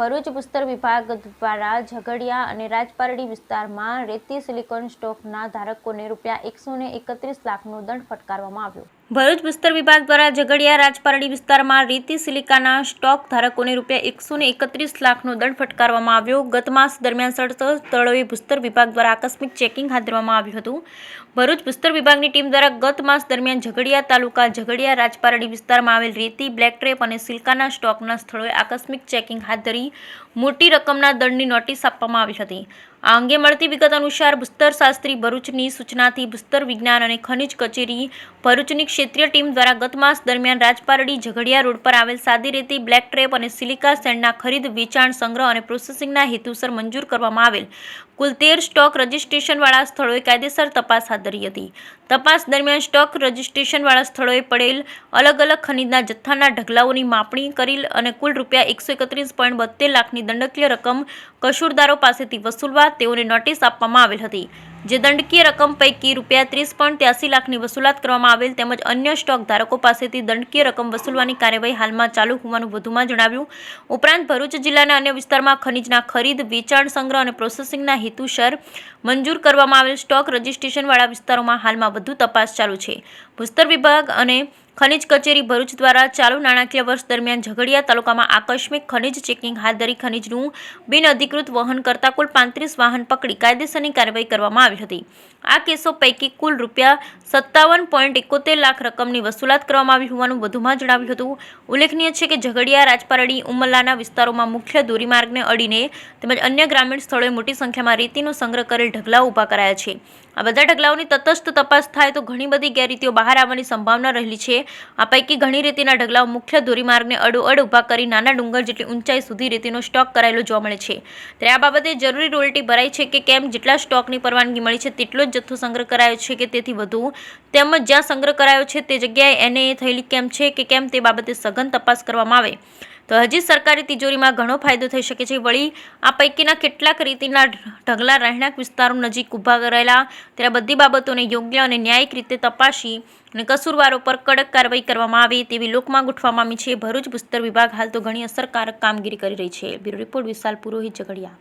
ભરૂચ ભૂસ્તર વિભાગ દ્વારા ઝઘડિયા અને રાજપારડી વિસ્તારમાં રેતી સિલિકોન સ્ટોકના ધારકોને ₹131 લાખનો દંડ ફટકારવામાં આવ્યો। ભરૂચ ભૂસ્તર વિભાગ દ્વારા ઝઘડિયા રાજપારડી વિસ્તારમાં રેતી સિલિકાના સ્ટોક ધારકોને ₹131 લાખનો દંડ ફટકારવામાં આવ્યો। ગત માસ દરમિયાન સ્થળોએ ભૂસ્તર વિભાગ દ્વારા આકસ્મિક ચેકિંગ હાથ ધરવામાં આવ્યું હતું। ભરૂચ ભૂસ્તર વિભાગની ટીમ દ્વારા ગત માસ દરમિયાન ઝઘડિયા તાલુકા ઝઘડિયા રાજપારડી વિસ્તારમાં આવેલ રેતી, બ્લેક ટ્રેપ અને સિલિકાના સ્ટોકના સ્થળોએ આકસ્મિક ચેકિંગ હાથ ધરી મોટી રકમના દંડની નોટિસ આપવામાં આવી હતી। આ અંગે મળતી વિગત અનુસાર ભૂસ્તર શાસ્ત્રી ભરૂચની સૂચનાથી ભૂસ્તર વિજ્ઞાન અને ખનિજ કચેરી ભરૂચની ક્ષેત્રીય ટીમ દ્વારા ગત માસ દરમિયાન રાજપારડી ઝઘડિયા રોડ પર આવેલ સાદી રેતી, બ્લેક ટ્રેપ અને સિલિકા સેન્ડના ખરીદ, વેચાણ, સંગ્રહ અને પ્રોસેસિંગના હેતુસર મંજૂર કરવામાં આવેલ કુલ 13 સ્ટોક રજિસ્ટ્રેશનવાળા સ્થળોએ કાયદેસર તપાસ હાથ ધરી હતી। તપાસ દરમિયાન સ્ટોક રજિસ્ટ્રેશનવાળા સ્થળોએ પડેલ અલગ અલગ ખનીજના જથ્થાના ઢગલાઓની માપણી કરેલ અને કુલ ₹131.72 લાખની દંડકીય રકમ કસૂરદારો પાસેથી વસૂલવા તેઓને નોટિસ આપવામાં આવેલ હતી। જે દંડકીય રકમ પૈકી ₹30.83 લાખની વસૂલાત કરવામાં આવેલ તેમજ અન્ય સ્ટોક ધારકો પાસેથી દંડકીય રકમ વસૂલવાની કાર્યવાહી હાલમાં ચાલુ હોવાનું વધુમાં જણાવ્યું। ઉપરાંત ભરૂચ જિલ્લાના અન્ય વિસ્તારમાં ખનીજના ખરીદ, વેચાણ, સંગ્રહ અને પ્રોસેસિંગના હેતુસર મંજૂર કરવામાં આવેલ સ્ટોક રજિસ્ટ્રેશનવાળા વિસ્તારોમાં હાલમાં વધુ તપાસ ચાલુ છે। ભૂસ્તર વિભાગ અને ખનિજ કચેરી ભરૂચ દ્વારા ચાલુ નાણાકીય વર્ષ દરમિયાન ઝઘડિયા તાલુકામાં આકસ્મિક ખનિજ ચેકિંગ હાથ ધરી ખનિજનું બિનઅધિકૃત વહન કરતા કુલ 35 વાહન પકડી કાયદેસરની કાર્યવાહી કરવામાં આવી હતી। આ કેસો પૈકી કુલ ₹57.71 લાખ રકમની વસૂલાત કરવામાં આવી હોવાનું વધુમાં જણાવ્યું હતું। ઉલ્લેખનીય છે કે ઝઘડિયા, રાજપારડી, ઉમરલાના વિસ્તારોમાં મુખ્ય ધોરીમાર્ગને અડીને તેમજ અન્ય ગ્રામીણ સ્થળોએ મોટી સંખ્યામાં રેતીનો સંગ્રહ કરેલ ઢગલાઓ ઊભા કરાયા છે। આ બધા ઢગલાઓની તટસ્થ તપાસ થાય તો ઘણી બધી ગેરરીતિઓ બહાર આવવાની સંભાવના રહેલી છે। આ પૈકી ઘણી રેતીના ઢગલાઓ મુખ્ય ધોરીમાર્ગને અડોઅડ ઊભા કરી નાના ડુંગર જેટલી ઊંચાઈ સુધી રેતીનો સ્ટોક કરાયેલો જોવા મળે છે। ત્યારે આ બાબતે જરૂરી રોયલ્ટી ભરાઈ છે કે કેમ, જેટલા સ્ટોકની પરવાનગી મળી છે તેટલો જ જથ્થો સંગ્રહ કરાયો છે કે તેથી વધુ, તેમજ જ્યાં સંગ્રહ કરાયો છે તે જગ્યાએ એને થયેલી કેમ છે કે કેમ તે બાબતે સઘન તપાસ કરવામાં આવે તો હજી સરકારી તિજોરીમાં ઘણો ફાયદો થઈ શકે છે। વળી આ પૈકીના કેટલાક રેતીના ઢગલા રહેણાંક વિસ્તારો નજીક ઊભા કરેલા, ત્યારે બધી બાબતોને યોગ્ય અને ન્યાયિક રીતે તપાસી અને કસૂરવારો પર કડક કાર્યવાહી કરવામાં આવે તેવી લોકમાંગ ઉઠવા પામી છે। ભરૂચ ભૂસ્તર વિભાગ હાલ તો ઘણી અસરકારક કામગીરી કરી રહી છે। બ્યુરો રિપોર્ટ વિશાલ પુરોહિત, ઝઘડિયા।